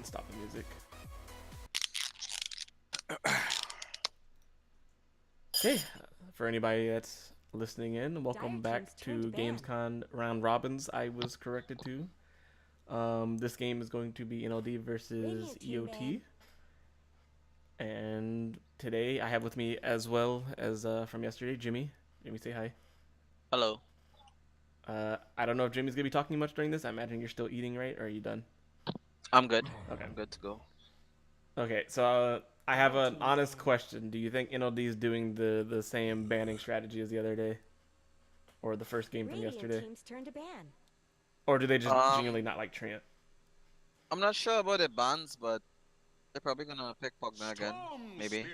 on, stop the music. Okay, for anybody that's listening in, welcome back to Gamescon Round Robins. I was corrected to. This game is going to be NLD versus EOT. And today I have with me, as well as from yesterday, Jimmy. Jimmy, say hi. Hello. I don't know if Jimmy's going to be talking much during this. I imagine you're still eating, right? Or are you done? I'm good. Okay. I'm good to go. Okay, so I have an honest question. Do you think NLD is doing the same banning strategy as the other day? Or the first game from yesterday? Or do they just genuinely not like Trant? I'm not sure about the bans, but they're probably gonna pick Pogna again. Maybe.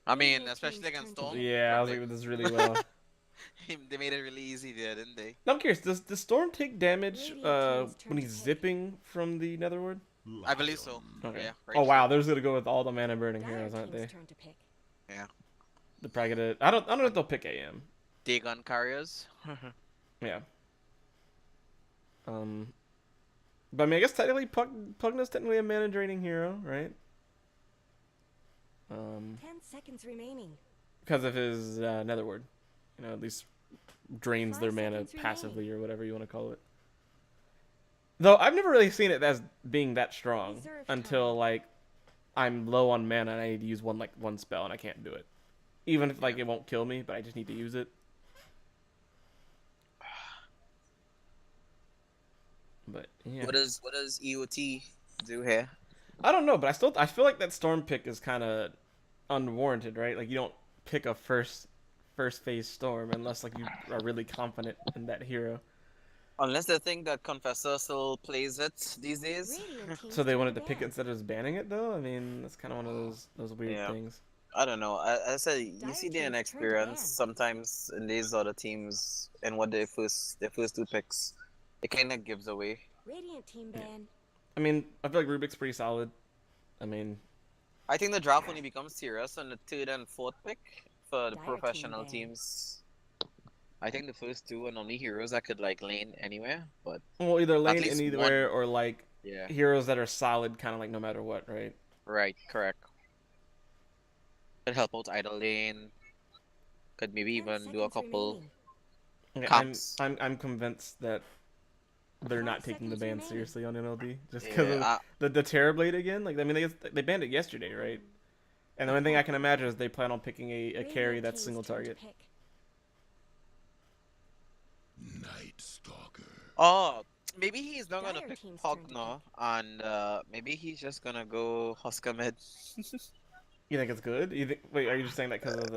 I mean, especially against Storm. Yeah, I was like, this is really well. They made it really easy there, didn't they? Now I'm curious, does Storm take damage when he's zipping from the Netherward? I believe so. Okay. Yeah, Oh wow, sure. they're just gonna go with all the mana burning heroes, aren't they? Yeah. They're probably gonna. I don't know if they'll pick AM. Dagon carriers. Yeah. But I mean, I guess technically Pugna's technically a mana draining hero, right? 10 seconds remaining. Because of his Netherward, at least drains their 5 mana seconds passively remaining. or whatever you want to call it. Though I've never really seen it as being that strong Reserve until time. like I'm low on mana and I need to use one spell and I can't do it. Even if like it won't kill me, but I just need to use it. But yeah. What does EOT do here? I don't know, but I feel like that storm pick is kind of unwarranted, right? Like you don't pick a first phase storm unless like you are really confident in that hero. Unless they think that Confessor still plays it these days. So they wanted to pick it instead of just banning it, though. I mean, that's kind of one of those weird Yeah. things. I don't know. I said you Dire see the teams turn to inexperience ban. sometimes in these other teams and what their first two picks, it kind of gives away. Radiant team ban. I mean, I feel like Rubik's pretty solid. I mean, I think the draft only becomes serious on the third and fourth pick for the Dire professional team ban. teams. I think the first two are only heroes that could like lane anywhere, but well, either lane least anywhere or like yeah, heroes that are solid, kind of like no matter what, right? right, correct. Could help out either lane. Could maybe 10 even do a seconds couple remaining. Okay, camps. I'm convinced that they're 5 not taking the seconds ban remaining. seriously on NLD just because Yeah, of the Terrorblade again. Like I mean, they banned it yesterday, right? And the only thing I can imagine is they plan on picking a carry Radiant that's team's single turn to target. pick. Night Stalker. oh, maybe he's not gonna Dire pick team's turn to Pogna, and maybe he's just gonna go Husker mid. You think it's good? Wait, are you just saying that because of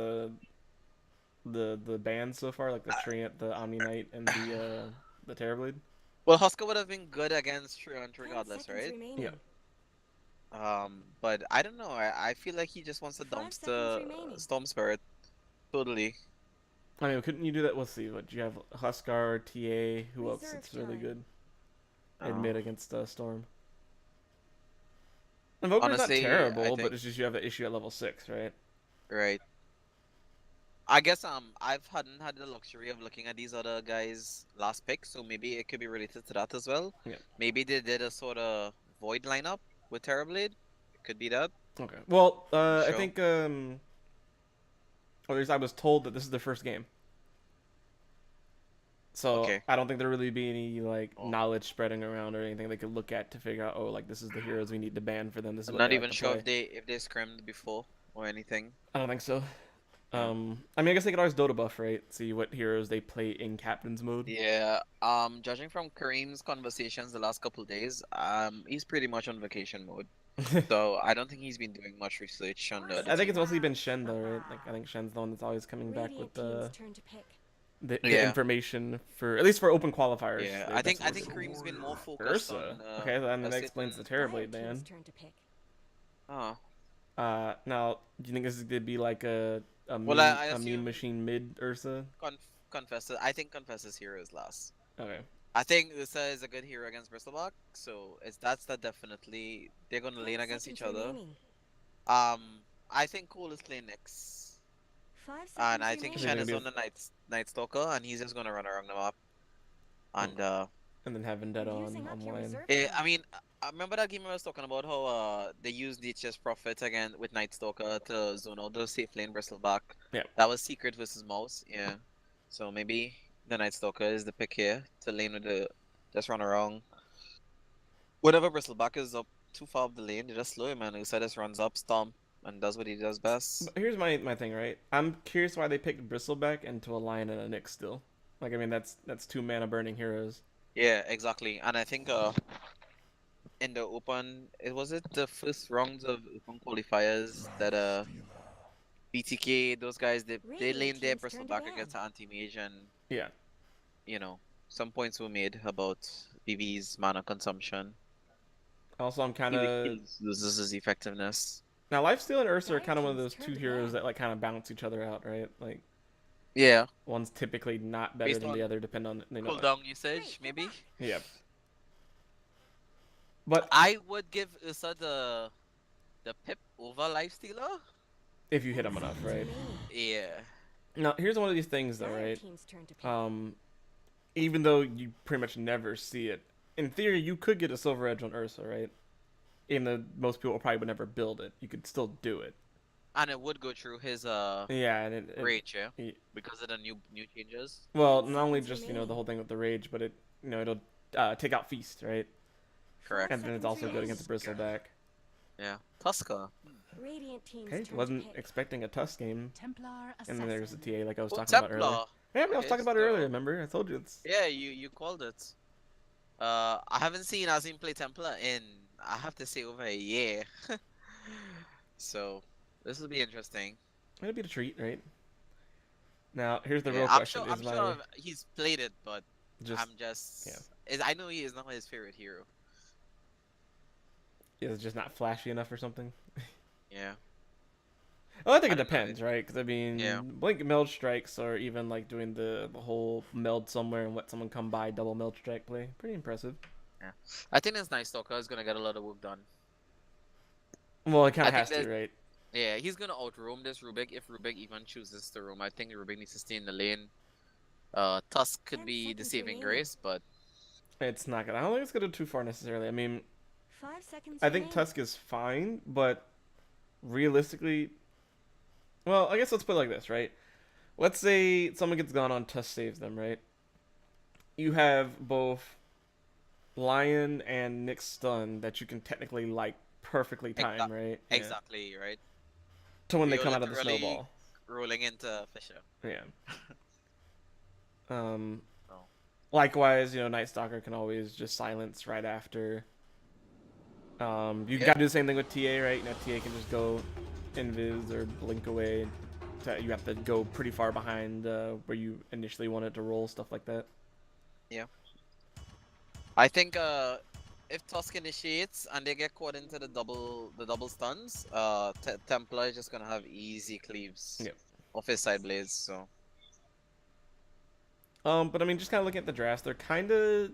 the bans so far, like the Treant, the Omni Knight, and the Terrorblade? Well, Husker would have been good against Truant 10 regardless, seconds right? remaining. Yeah. But I don't know. I feel like he just wants to 5 dumpster seconds remaining. Storm Spirit. Totally. I mean, couldn't you do that? Let's see. What you have? Huskar, TA. Who else? Reserve That's really time. good. Oh. Admit against Storm. Invoker's not Honestly, I terrible, think- but it's just you have the issue at level 6, right? Right. I guess hadn't had the luxury of looking at these other guys' last pick, so maybe it could be related to that as well. Yeah. Maybe they did a sort of void lineup with Terrorblade. It could be that. Okay. Well, I Sure. think or at least I was told that this is their first game. So Okay. I don't think there really be any like Oh. knowledge spreading around or anything they could look at to figure out, oh, like this is the heroes we need to ban for them. This is I'm what not they even like to sure play. if they scrimmed before or anything. I don't think so. Yeah. I mean, I guess they could always Dota buff, right? See what heroes they play in captain's mode. Yeah. Judging from Kareem's conversations the last couple days, he's pretty much on vacation mode. So I don't think he's been doing much research on the other I think it's team. mostly been Shen though, right? Like I think Shen's the one that's always coming back Radiant with team's turn to pick. the Yeah. information for at least for open qualifiers. Yeah, They- I think that's what- Kareem's been more focused Ursa. on. Okay, then a that explains the certain- Terrorblade Dire ban. team's turn to pick. Oh. Now, do you think this is gonna be like a mean, Well, I a mean assume- machine mid Ursa? Confessor. I think Confessor's hero is last. Okay. I think Ursa is a good hero against Bristleback, so that's that definitely they're gonna 10 lane against each seconds other. remaining. I think Cole is playing next, 5 seconds and I think Shen Shen is is gonna on the Night Stalker, and he's just gonna run around the map. And And then have Vendetta Using up on your line. reserve I time. mean, I remember that game I was talking about how they used DHS Prophet again with Night Stalker to zone out the safe lane Bristleback. Yeah. That was Secret versus Mouse, yeah. So maybe the Night Stalker is the pick here to lane with the just run around. Whenever Bristleback is up too far up the lane, they just slow him and Usa just runs up, stomp, and does what he does best. But here's my thing, right? I'm curious why they picked Bristleback into a Lion and a Nyx still. Like, I mean, that's two mana burning heroes. Yeah, exactly. And I think in the open, was it the first rounds of open qualifiers that BTK, those guys, they laned their Bristleback against anti-mage, and Yeah. you know, some points were made about BB's mana consumption. Also, I'm kind He of loses his effectiveness. now Lifesteal and Ursa are kind of one of those two heroes that like kind of balance each other out, right? Like, Yeah, one's typically not better Based than on the other, depending on cooldown usage, maybe. Yeah. But I would give Ursa the pip over Lifestealer. if you hit him enough, right? Yeah. Now, here's one of these things, though, right? Even though you pretty much never see it, in theory, you could get a Silver Edge on Ursa, right? Even though most people probably would never build it, you could still do it. And it would go through his Yeah, and rage, yeah, because of the new changes. Well, not only just the whole thing with the rage, but it'll take out Feast, right? Correct. And then it's also good against Bristleback. Yeah, Tusker. Okay, wasn't expecting a Tusk game. Templar And then there's the TA like I was Oh, talking about Templar. earlier. Yeah, I was talking about it earlier. Remember, I told you it's. Yeah, you called it. I haven't seen Azim play Templar in, I have to say, over a year. So this will be interesting. It'll be a treat, right? Now, here's the real I'm question: sure, I'm sure he's played it, but I'm just. I know he is not my favorite hero. Is it just not flashy enough or something? Yeah. Well, I think it depends, right? Because I mean, Yeah. blink meld strikes, or even like doing the whole meld somewhere and let someone come by, double meld strike play. Pretty impressive. Yeah. I think this Night Stalker is gonna get a lot of work done. Well, it kind I of think has to, right? Yeah, he's gonna outroam this Rubik if Rubik even chooses to roam. I think Rubik needs to stay in the lane. Tusk could be the saving grace, but It's not gonna. I don't think it's gonna go too far necessarily. I mean, 5 seconds. I think Tusk is fine, but realistically, well, I guess let's put it like this, right? Let's say someone gets gone on, Tusk saves them, right? You have both Lion and Nyx stun that you can technically like perfectly time, right? Yeah. exactly right. To when they You're come out of the literally snowball. rolling into Fisher. Yeah. Oh. Likewise, Night Stalker can always just silence right after. You gotta do the same thing with TA, right? TA can just go invis or blink away. You have to go pretty far behind where you initially wanted to roll, stuff like that. Yeah. I think if Tusk initiates and they get caught into the double stuns, Templar is just gonna have easy cleaves off his side blades. So. But I mean, just kind of looking at the drafts, they're kind of.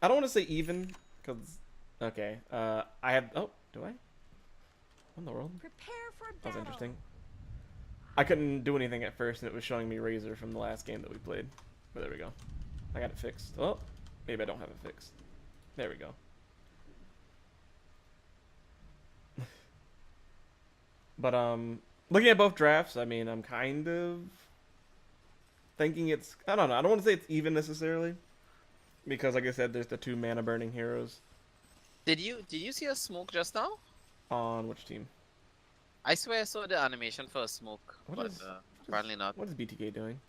I don't want to say even, because. Okay. I have. Oh, do I? What in the world? Prepare for battle. That was interesting. I couldn't do anything at first, and it was showing me Razor from the last game that we played. But there we go. I got it fixed. Oh, maybe I don't have it fixed. There we go. But looking at both drafts, I mean, I'm kind of thinking it's. I don't know. I don't want to say it's even necessarily, because like I said, there's the two mana burning heroes. Did you see a smoke just now? On which team? I swear I saw the animation for a smoke, but apparently not. What is BTK doing?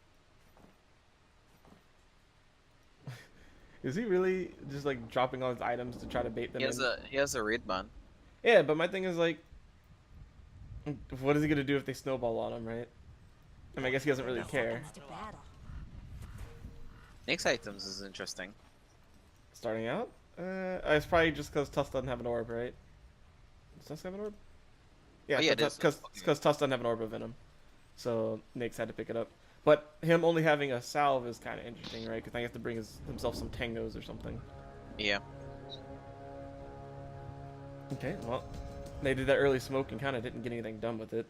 Is he really just like dropping all his items to try to bait them in? He has a raid ban. Yeah, but my thing is like, what is he gonna do if they snowball on him, right? I mean, I guess he doesn't really care. Next items is interesting. Starting out? It's probably just because Tusk doesn't have an orb, right? Does Tusk have an orb? Yeah, because Tusk doesn't have an orb of Venom. So Nyx had to pick it up. But him only having a salve is kind of interesting, right? Because I have to bring himself some tangos or something. Yeah. Okay, well, they did that early smoke and kind of didn't get anything done with it.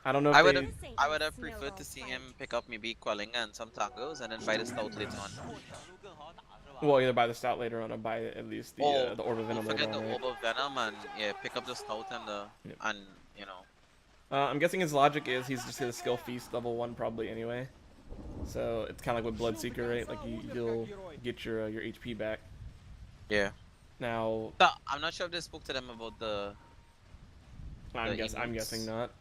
I don't know if I they... would have preferred to see him pick up maybe Quellinga and some tangos and then buy the stout later on. Well, either buy the stout later on or buy at least the Orb of Venom later forget on, the right? Orb of Venom and yeah, pick up the stout and the and you know. I'm guessing his logic is he's just gonna skill feast level 1 probably anyway. So it's kind of like with Bloodseeker, right? Like you'll get your HP back. Yeah. Now, So, I'm not sure if they spoke to them about the. I'm emotes. guessing not.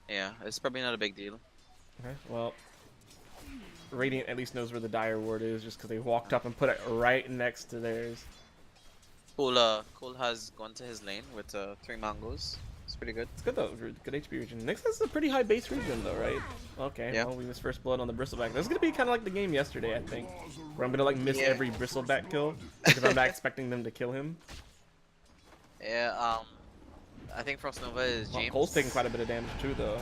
Yeah, it's probably not a big deal. Okay, well, Radiant at least knows where the Dire Ward is just because they walked up and put it right next to theirs. Cole has gone to his lane with 3 mangoes. It's pretty good. It's good though, good HP region. Next has a pretty high base region though, right? Okay, Yeah. well we missed first blood on the Bristleback. This is gonna be kind of like the game yesterday, I think, where I'm gonna like miss every Bristleback kill because I'm not expecting them to kill him. Yeah, I think Frost Nova is Well, James. Cole's taking quite a bit of damage too though.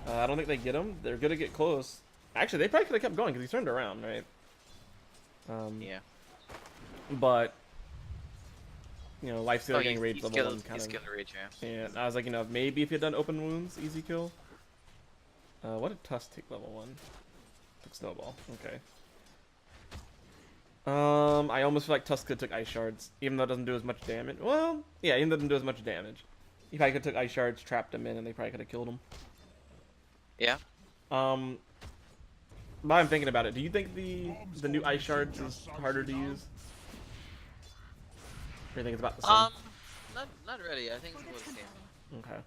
I don't think they get him. They're gonna get close. Actually, they probably could have kept going because he turned around, right? Yeah. But you know, life steal Oh, getting rage level 1 kind he's of. killed the rage, yeah. Yeah, I was like, you know, maybe if you had done open wounds, easy kill. What did Tusk take level 1? Took Snowball. Okay. I almost feel like Tusk could have took Ice Shards, even though it doesn't do as much damage. Well, yeah, even though it doesn't do as much damage. He probably could have took Ice Shards, trapped him in, and they probably could have killed him. Yeah. But I'm thinking about it. Do you think the new Ice Shards is harder to use? Or do you think it's about the same? Not really. I think it's about the same. Okay.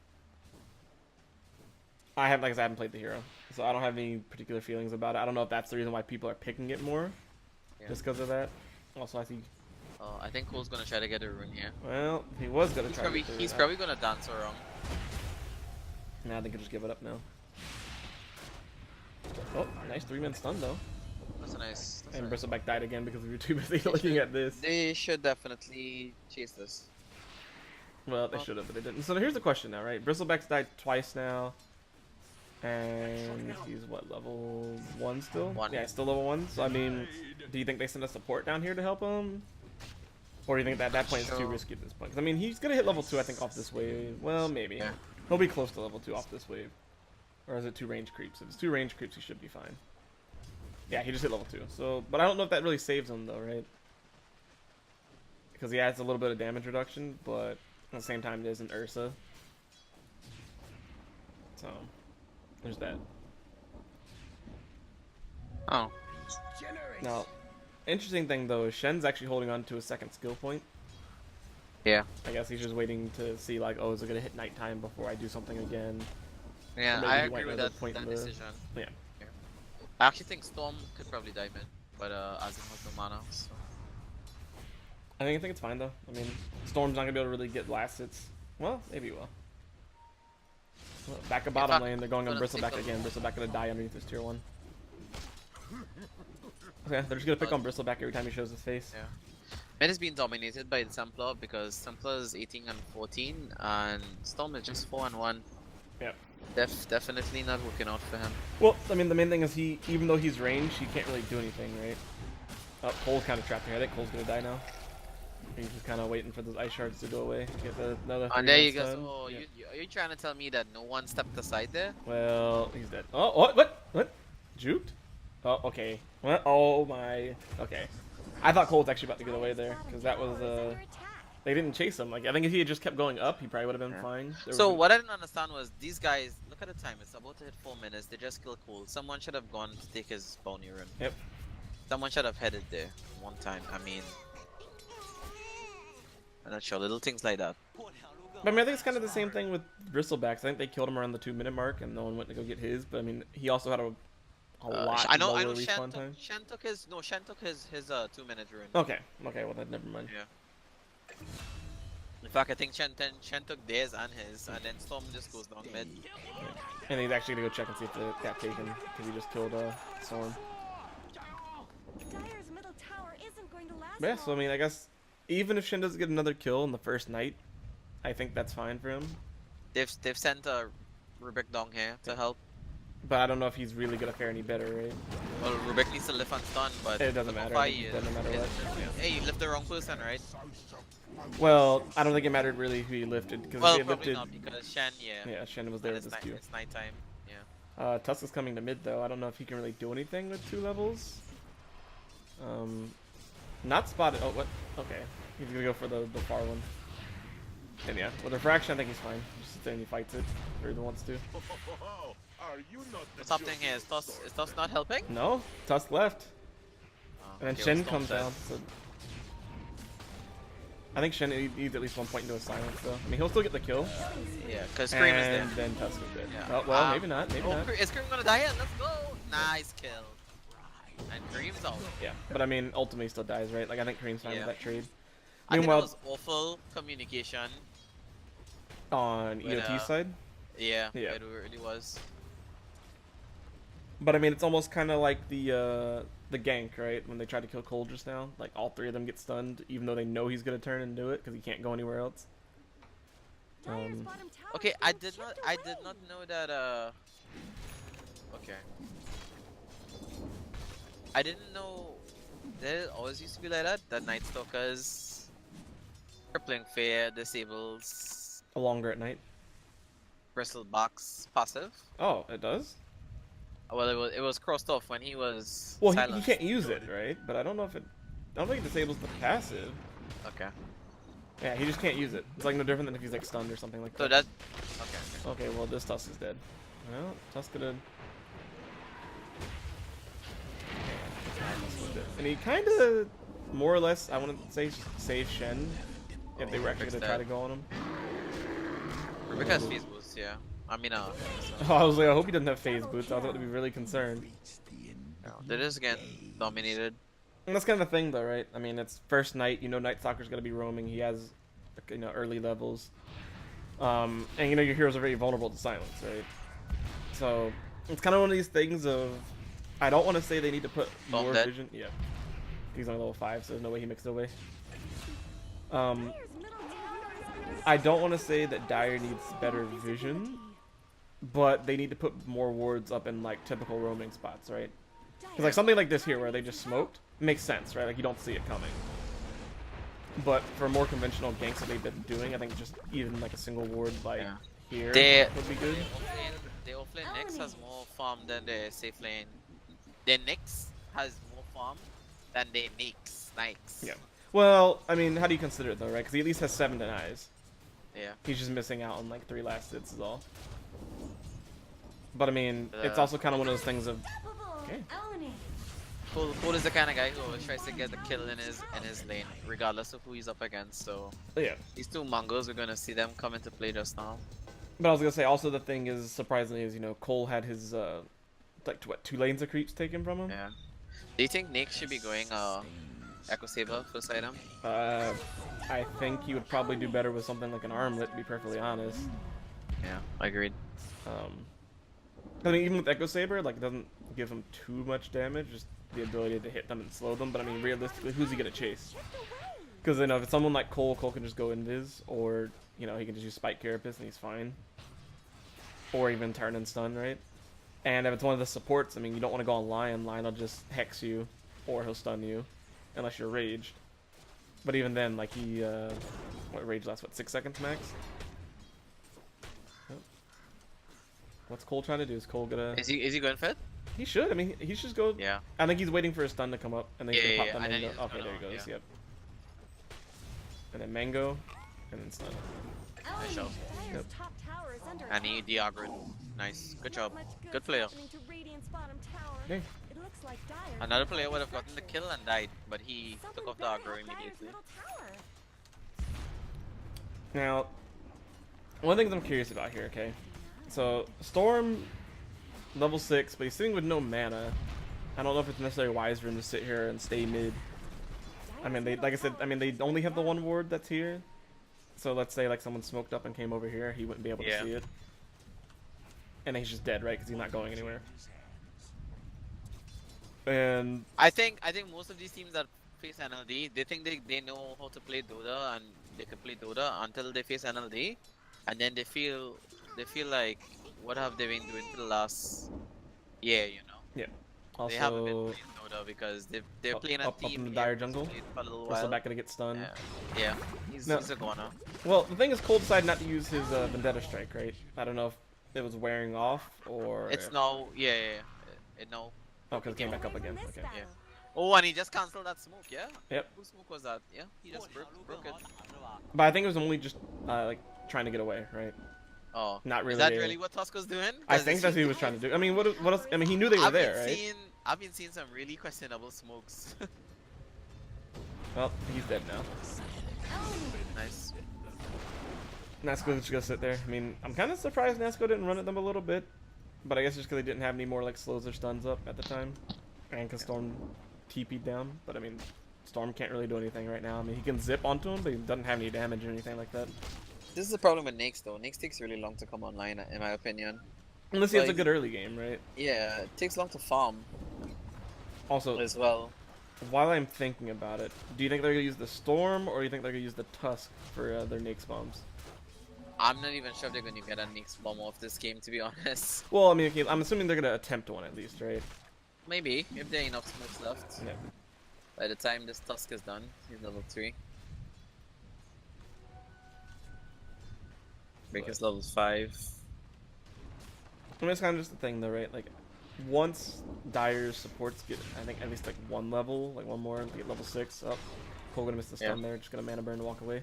I haven't played the hero, so I don't have any particular feelings about it. I don't know if that's the reason why people are picking it more, just because of that. Also, I think. I think Cole's gonna try to get a rune here. Well, he was gonna try. He's probably gonna dance around. Nah, I think he'll just give it up now. Oh, nice 3-man stun though. That's a nice. That's And nice. Bristleback died again because we were too busy looking at this. They should definitely chase this. Well, they should have, but they didn't. So here's the question now, right? Bristleback's died twice now. And he's what, level 1 still? 1. Yeah, still level 1. So I mean, do you think they send a support down here to help him? Or do you think that at that point it's too risky at this point? Because I mean, he's gonna hit level 2, I think, off this wave. Well, maybe. Yeah. He'll be close to level 2 off this wave. Or is it 2 range creeps? If it's 2 range creeps, he should be fine. Yeah, he just hit level 2. So, but I don't know if that really saves him though, right? Because he adds a little bit of damage reduction, but at the same time, it isn't Ursa. So, there's that. Oh. Now, interesting thing though is Shen's actually holding on to a second skill point. Yeah. I guess he's just waiting to see like, oh, is it gonna hit nighttime before I do something again? Yeah, Maybe I he agree might with know the that, point in the- decision. Yeah. I actually think Storm could probably dive in, but Azim has no mana. So. I think it's fine though. I mean, Storm's not gonna be able to really get last hits. Well, maybe he will. Well, back at bottom lane, they're going on Bristleback again. Bristleback gonna die underneath this tier 1. Okay, they're just gonna pick on Bristleback every time he shows his face. Yeah. Mid is being dominated by the Templar because Templar is 18 and 14, and Storm is just 4 and 1. Yep. Definitely not working out for him. Well, I mean, the main thing is even though he's ranged, he can't really do anything, right? Oh, Cole's kind of trapped here. I think Cole's gonna die now. He's just kind of waiting for those ice shards to go away. Get another. And there you 3-man go. stun. So Yeah. are you trying to tell me that no one stepped aside there? Well, he's dead. Oh, what? Juked? Oh, okay. What? Oh my. Okay. I thought Cole was actually about to get away there because that was they didn't chase him. Like I think if he had just kept going up, he probably would have been fine. So what I didn't understand was these guys. Look at the time. It's about to hit 4 minutes. They just killed Cole. Someone should have gone to take his bounty run. Yep. Someone should have headed there one time. I mean, I'm not sure. Little things like that. But I mean, I think it's kind of the same thing with Bristlebacks. I think they killed him around the 2-minute mark, and no one went to go get his. But I mean, he also had a lot I know. lower Shen respawn time. took his 2-minute rune. Okay. Okay. Well, then never mind. Yeah. In fact, I think Shen took theirs and his, and then Storm just goes down mid. And he's actually gonna go check and see if it got taken because he just killed Storm. Dire's middle tower isn't going to last But yeah, so I mean, I guess even if Shen doesn't get another kill in the first night, I think that's fine for him. They've sent Rubik down here to help. But I don't know if he's really gonna fare any better, right? Well, Rubik needs to lift on stun, but It doesn't matter. I think he's dead no matter what. Hey, you lift the wrong person, right? Well, I don't think it mattered really who he lifted because Well, if he probably lifted, not because Shen, yeah. yeah, Shen was there And with his Q. it's nighttime, yeah. Tusk is coming to mid though. I don't know if he can really do anything with 2 levels. Not spotted. Oh, what? Okay, he's gonna go for the far one. And yeah, with refraction, I think he's fine. Just sits there and he fights it, or he wants to. What's happening here? Is Toss not helping? No, Tusk left, Oh, and then okay, Shen well, comes Storm's down. So I think Shen needs at least 1 point into a silence though. I mean, he'll still get the kill. dead. Yeah, because Scream is there. And then Tusk is dead. Yeah. Oh, well, maybe not. Maybe not. Is Scream gonna die yet? Let's go! Nice kill. And Cream's out. Yeah, but I mean, ultimately he still dies, right? Like I think Kareem's fine Yeah. with that trade. I think it Meanwhile, was awful communication. on with, EOT side. Yeah, Yeah. it really was. But I mean, it's almost kind of like the gank, right? When they tried to kill Cole just now, like all 3 of them get stunned, even though they know he's gonna turn and do it because he can't go anywhere else. Dire's bottom tower Okay, is I being did chipped not away. know that. Okay. I didn't know. There always used to be like that. That Night Stalkers, crippling fear, disables, Longer at night. bristle box passive. Oh, it does. Well, it was crossed off when he was. Well, he silenced. can't use it, right? But I don't know if it. I don't think it disables the passive. Okay. Yeah, he just can't use it. It's like no different than if he's like stunned or something like So that. that. Okay. Okay, well this Tusk is dead. Well, Tusk gonna. And he kind of, more or less, I want to say, save Shen if they were actually fix gonna try that. to go on him. Rubik has phase boost, yeah. I mean, Oh, I was like, I hope he doesn't have phase boots. I was about to be really concerned. they just get dominated. And that's kind of the thing, though, right? I mean, it's first night. You know, Night Stalker's gonna be roaming. He has, you know, early levels. And you know, your heroes are very vulnerable to silence, right? So it's kind of one of these things of, I don't want to say they need to put Bomb more dead. vision. Yeah, he's on level 5, so there's no way he makes it away. Dire's middle tower is under I don't want to say that Dire needs better vision, but they need to put more wards up in like typical roaming spots, right? Because like something like this here where they just smoked makes sense, right? Like you don't see it coming. But for more conventional ganks that they've been doing, I think just even like a single ward like Yeah. here They- would be good. The offlane Nyx has more farm than the safe lane. The Nyx has more farm than the Nyx. Yeah. Well, I mean, how do you consider it though, right? Because he at least has 7 denies. Yeah. He's just missing out on like 3 last hits is all. But I mean, it's Uh, also kind of one of those things of, okay. Cole is the kind of guy who always tries to get the kill in his lane, regardless of who he's up against. So Yeah. these 2 Mongos, we're gonna see them come into play just now. But I was gonna say also the thing is surprisingly is, you know, Cole had his like what 2 lanes of creeps taken from him. Yeah. Do you think Nick should be going Echo Saber first item? I think he would probably do better with something like an armlet, to be perfectly honest. Yeah, agreed. I mean, even with Echo Saber, like, it doesn't give him too much damage, just the ability to hit them and slow them. But I mean, realistically, who's he gonna chase? Because you know, if it's someone like Cole, Cole can just go invis, or you know, he can just use Spike Carapace and he's fine. Or even turn and stun, right? And if it's one of the supports, I mean, you don't want to go on Lion. Lion will just hex you, or he'll stun you, unless you're raged. But even then, like he, what rage lasts? What 6 seconds max? Yep. What's Cole trying to do? Is Cole gonna? Is he going fit? He should. I mean, he should just go. Yeah. I think he's waiting for his stun to come up, and then he's gonna Yeah, pop that and then mango. he's Okay, gonna- there he goes. yeah. Yep. And then mango, and then stun. Nice shot. Yep. top tower is under And he attack. deaggroed. Nice. Good job. Much Good player. happening to Radiant's bottom tower. Okay. It looks like Dire Another player would have gotten the kill and died, but he Someone took off the better aggro help Dire's immediately. middle tower. Now, one thing I'm curious about here. Okay, so Storm, level 6, but he's sitting with no mana. I don't know if it's necessarily wise for him to sit here and stay mid. I mean, they, like I said, I mean, they only have the 1 ward that's here. So let's say like someone smoked up and came over here, he wouldn't be able to Yeah. see it. And then he's just dead, right? Because he's not going anywhere. And I think most of these teams that face NLD, they think they know how to play Dota and they can play Dota until they face NLD, and then they feel like what have they been doing for the last Yeah, you know. Yeah. They haven't been Also, playing though because they're playing a up team. in the He dire hasn't jungle. played for a little Bristleback while. gonna get stunned. Yeah, No. he's a goner. Well, the thing is, Cole decided not to use his Vendetta Strike, right? I don't know if it was wearing off or. It's no, yeah. No. Oh, because it came back up again. Okay. Yeah. Oh, and he just cancelled that smoke, yeah? Yep. Whose smoke was that? Yeah, he just broke it. But I think it was only just like trying to get away, right? Oh. Not really. Is that really what Tusk was doing? I think that's what he was trying to do. I mean, what else? I mean, he knew they were there, right? I've been seeing some really questionable smokes. Well, he's dead now. Nice. Nasco's just gonna sit there. I mean, I'm kind of surprised Nasco didn't run at them a little bit, but I guess just because they didn't have any more like slows or stuns up at the time, and because Storm TP'd down. But I mean, Storm can't really do anything right now. I mean, he can zip onto him, but he doesn't have any damage or anything like that. This is the problem with Nyx though. Nyx takes really long to come online, in my opinion. Unless he has a good early game, right? Yeah, it takes long to farm Also, as well. while I'm thinking about it, do you think they're gonna use the Storm or do you think they're gonna use the Tusk for their Nyx bombs? I'm not even sure if they're going to get a Nyx bomb off this game, to be honest. Well, I mean, okay, I'm assuming they're gonna attempt one at least, right? Maybe, if there are enough smokes left. Yeah. By the time this Tusk is done, he's level 3. Break is level 5. I mean, it's kind of just the thing, though, right? Like, once Dire's supports get, I think, at least like one level, like one more, get level 6 up. Cole gonna miss the stun there, just gonna mana burn to walk away.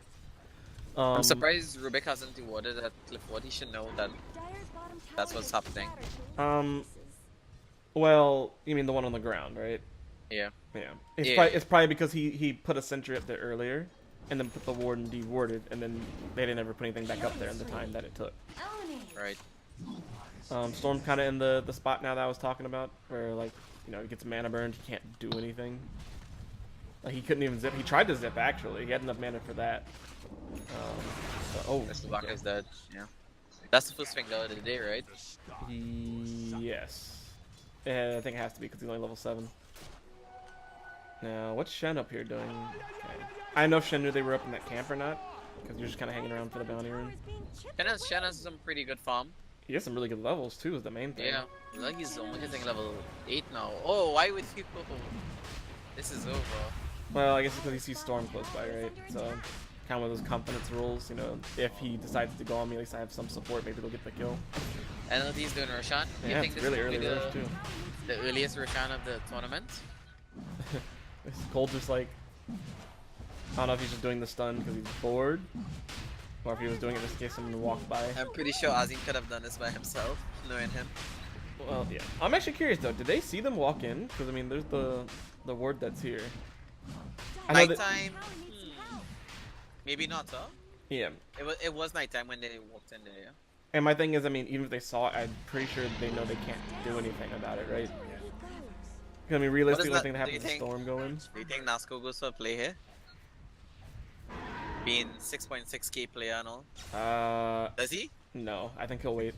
I'm surprised Rubik hasn't rewarded at Cliffwood. He should know that that's what's happening. Well, you mean the one on the ground, right? Yeah. Yeah. It's probably because he put a sentry up there earlier, and then put the ward and dewarded, and then they didn't ever put anything back up there in the time that it took. Right. Storm kind of in the spot now that I was talking about, where like, you know, he gets mana burned, he can't do anything. Like he couldn't even zip. He tried to zip actually. He had enough mana for that. Bristleback is dead. Yeah. That's the first finger of the day, right? Yes. I think it has to be because he's only level 7. Now, what's Shen up here doing? Okay. I don't know if Shen knew they were up in that camp or not, because you're just kind of hanging around for the bounty room. Shen has some pretty good farm. He has some really good levels too, is the main thing. Yeah. Like he's only hitting level 8 now. Oh, why would you? This is over. Well, I guess it's because he sees Storm close by, right? So, kind of one of those confidence rules, you know. If he decides to go on me, at least I have some support. Maybe they'll get the kill. NLD's doing Roshan. Yeah, You think it's this really will be early rush too. the earliest Roshan of the tournament? Cold just like, I don't know if he's just doing the stun because he's bored, or if he was doing it just in case someone walked by. I'm pretty sure Azim could have done this by himself, knowing him. Well, yeah. I'm actually curious though. Did they see them walk in? Because I mean, there's the ward that's here. I know that, Nighttime. Maybe not, huh? yeah. It was nighttime when they walked in there. Yeah? And my thing is, I mean, even if they saw it, I'm pretty sure they know they can't do anything about it, right? 'Cause, I mean, realistically, the thing that happens is Storm go in. Do you think Nasco goes for a play here? Being 6.6k player and all. Does he? No, I think he'll wait.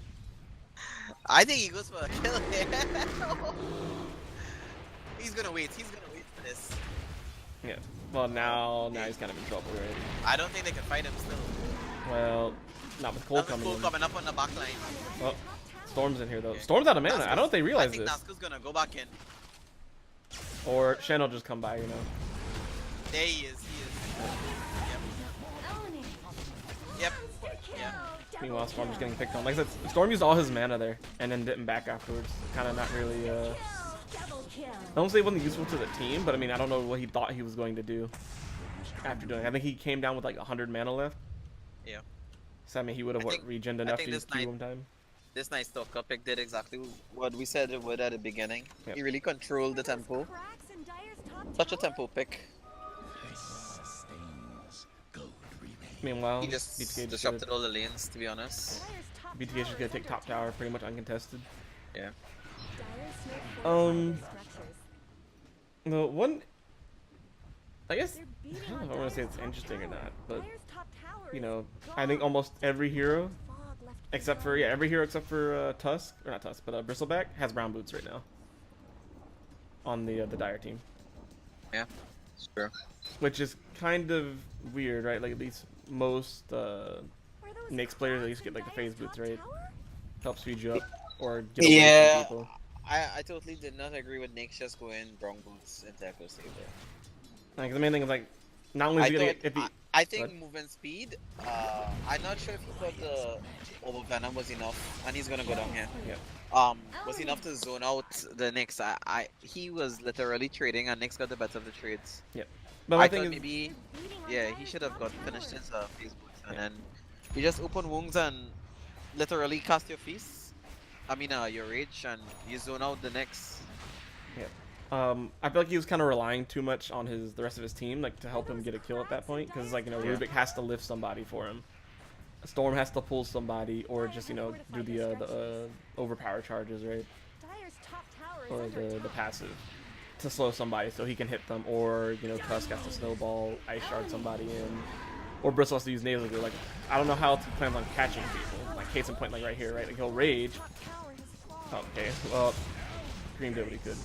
I think he goes for a kill here. He's gonna wait. He's gonna wait for this. Yeah. Well, now he's kind of in trouble, right? I don't think they can fight him still. Well, not with Cole coming in. coming up on the back line. Well, Storm's in here though. Storm's out of mana. I don't know if they realize this. I think Nasco's gonna go back in. Or Shen will just come by, you know. There he is. Yep. Yeah. Meanwhile, Storm just getting picked on. Like I said, Storm used all his mana there, and then didn't back afterwards. Kind of not really, I don't say it wasn't useful to the team, but I mean, I don't know what he thought he was going to do after doing it. I think he came down with like 100 mana left. Yeah. So I mean, he would have, regened enough to use Q one time. This nice Stoker pick did exactly what we said it would at the beginning. Yep. He really controlled the tempo. Such a tempo pick. Meanwhile, He just BTK disrupted all the lanes, to be honest. BTK just gonna take top tower pretty much uncontested. Yeah. The one, I guess, I don't know if I want to say it's interesting or not, but you know, I think almost every hero, except for Tusk, or not Tusk, but Bristleback has brown boots right now on the Dire team. Yeah, sure. Which is kind of weird, right? Like at least most Nyx players at least get like the phase boots, right? Helps speed you up or get away from people. I totally did not agree with Nick just going wrong boots into Echo Saber. Like the main thing is like, not only is I he gonna thought get if he. I think movement speed. I'm not sure if he thought the over venom was enough, and he's gonna go down here. Yeah. Was enough to zone out the Knicks. He was literally trading, and Knicks got the better of the trades. Yep. But my I thing thought is, maybe, yeah, he should have got finished his phase boots, and then you just open wounds and literally cast your feast. I mean, your rage, and you zone out the Knicks. I feel like he was kind of relying too much on the rest of his team, like to help him get a kill at that point, because like Rubik has to lift somebody for him. Storm has to pull somebody, or just do the overpower charges, right? Dire's top tower is Or under the attack. passive to slow somebody so he can hit them, or Tusk has to snowball, ice shard somebody in, or Bristle has to use nasal glue. Like I don't know how else he plans on catching people. Like case in point, like right here, right? Like he'll rage. Top tower has fallen. Okay, well, Green did what he could.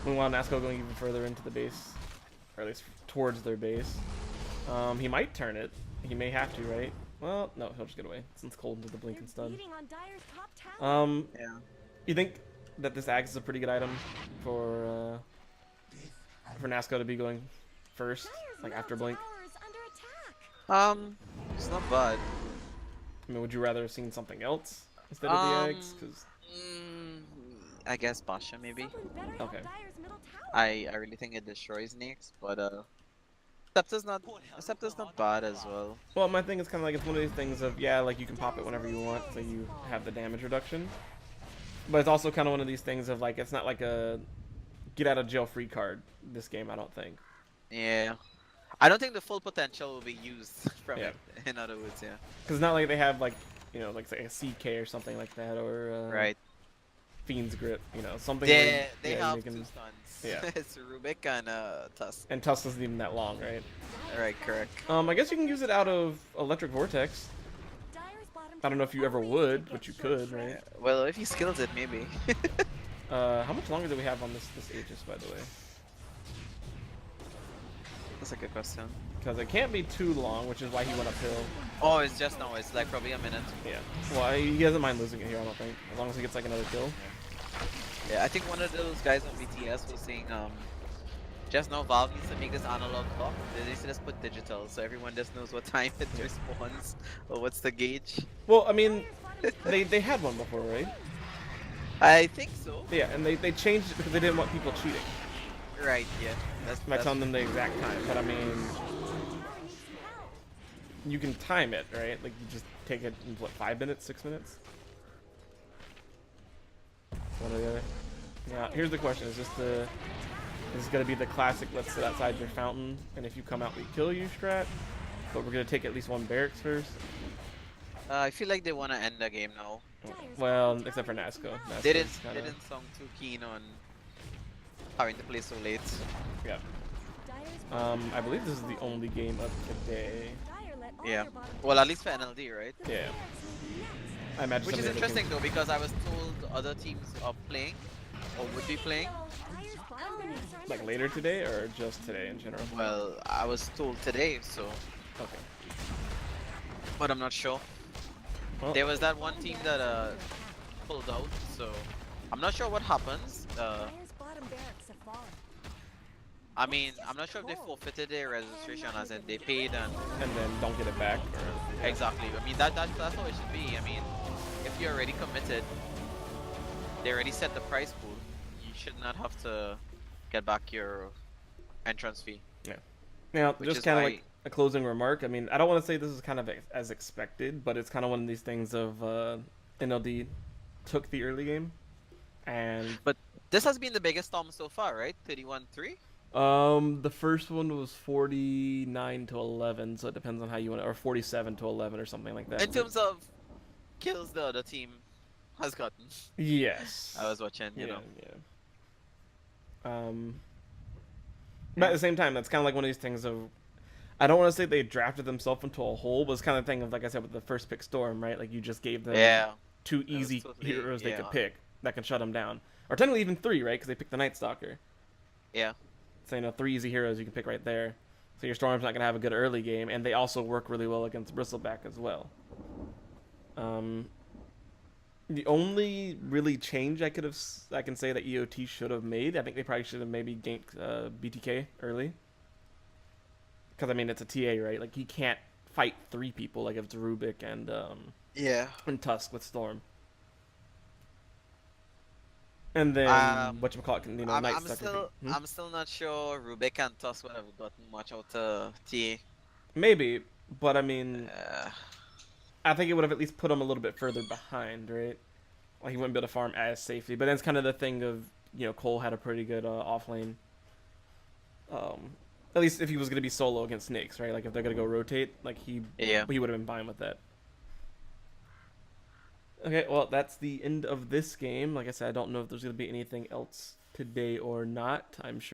Meanwhile, Nasco going even further into the base, or at least towards their base. He might turn it. He may have to, right? Well, no, he'll just get away since Cold into the blink and They're stun. beating on Dire's top tower. Yeah. You think that this axe is a pretty good item for Nasco to be going first, Dire's like middle after blink? tower is under attack. It's not bad. I mean, would you rather have seen something else instead of the axe? Because I guess Basha maybe. Someone better help Okay. Dire's middle tower. I really think it destroys Nyx, but Scepter's not bad as well. well, my thing is kind of like it's one of these things of like you can pop it whenever you want, so you have the damage reduction. But it's also kind of one of these things of like it's not like a get out of jail free card this game. I don't think. Yeah. I don't think the full potential will be used from Yeah. it. In other words, yeah. Because it's not like they have like like say a CK or something like that, or Right. Fiend's Grip, something. They where, have you can, two stuns. yeah. It's Rubik and Tusk. and Tusk isn't even that long, right? Right, correct. I guess you can use it out of Electric Vortex. Dire's bottom I don't know if you ever tower would, is but you getting could, right? Well, if he skills it, maybe. How much longer do we have on this Aegis, by the way? That's a good question. Because it can't be too long, which is why he went uphill. Oh, it's just now. It's like probably a minute. Yeah. Well, he doesn't mind losing it here, I don't think. As long as he gets like another kill. Yeah, I think one of those guys on BTS was saying, just now Valve needs to make this analog clock. They need to just put digital, so everyone just knows what time it responds or what's the gauge. Well, I mean, Dire's bottom tower they had one before, right? I think so. Yeah, and they changed it because they didn't want people cheating Right, yeah. by telling them the exact time. But I mean, needs some help. you can time it, right? Like you just take it in what, 5 minutes, 6 minutes? One or the other. Yeah. Here's the question: is this gonna be the classic? Let's sit outside your fountain, and if you come out, we kill you strat. But we're gonna take at least one barracks first. I feel like they want to end the game now. Well, except for Nasco. They Nasco's didn't. They didn't sound too keen on having to play so late. Yeah. Dire's I believe this is the only game of today. Dire let all Yeah. their bottom Well, at least for NLD, right? The Yeah. barracks may be next. I imagine. Which is some of the other interesting though, because I was told other teams are playing or would be playing. Dire's bottom barracks are under like later attack. today or just today in general. Well, I was told today, so Okay. but I'm not sure. Well, There was that one team that pulled out, so I'm not sure what happens. Dire's bottom barracks have fallen. I mean, I'm not sure if they forfeited their registration, as in they paid and then don't get it back. Or, exactly. I mean that's how it should be. I mean, if you're already committed, they already set the price pool. You should not have to get back your entrance fee. Now, Which just is kind of why- like a closing remark. I mean, I don't want to say this is kind of as expected, but it's kind of one of these things of NLD took the early game, and This has been the biggest storm so far, right? 31-3. the first one was 49 to 11, so it depends on how you want it, or 47 to 11 or something like that. In terms of kills, the other team has gotten. yes, I was watching, you know. Yeah. But at the same time, that's kind of like one of these things of, I don't want to say they drafted themselves into a hole, but it's kind of thing of, like I said, with the first pick Storm, right? Like you just gave them Yeah. two was easy totally- heroes they yeah. could pick that can shut them down, or technically even 3, right? Because they picked the Night Stalker. Yeah. So 3 easy heroes you can pick right there. So your Storm's not gonna have a good early game, and they also work really well against Bristleback as well. The only really change I can say that EOT should have made, I think they probably should have maybe ganked BTK early. Because I mean it's a TA, right? Like he can't fight 3 people like if it's Rubik Yeah. and Tusk with Storm. And then whatchamacallit, Night I'm Stalker. I'm still not sure Rubik and Tusk would have gotten much out of TA. Maybe, but I mean, Uh, I think it would have at least put him a little bit further behind, right? Like he wouldn't be able to farm as safely. But then it's kind of the thing of Cole had a pretty good off lane. At least if he was gonna be solo against Snakes, right? Like if they're gonna go rotate, like he would have been fine with that. Okay, well that's the end of this game. Like I said, I don't know if there's gonna be anything else today or not. I'm sure.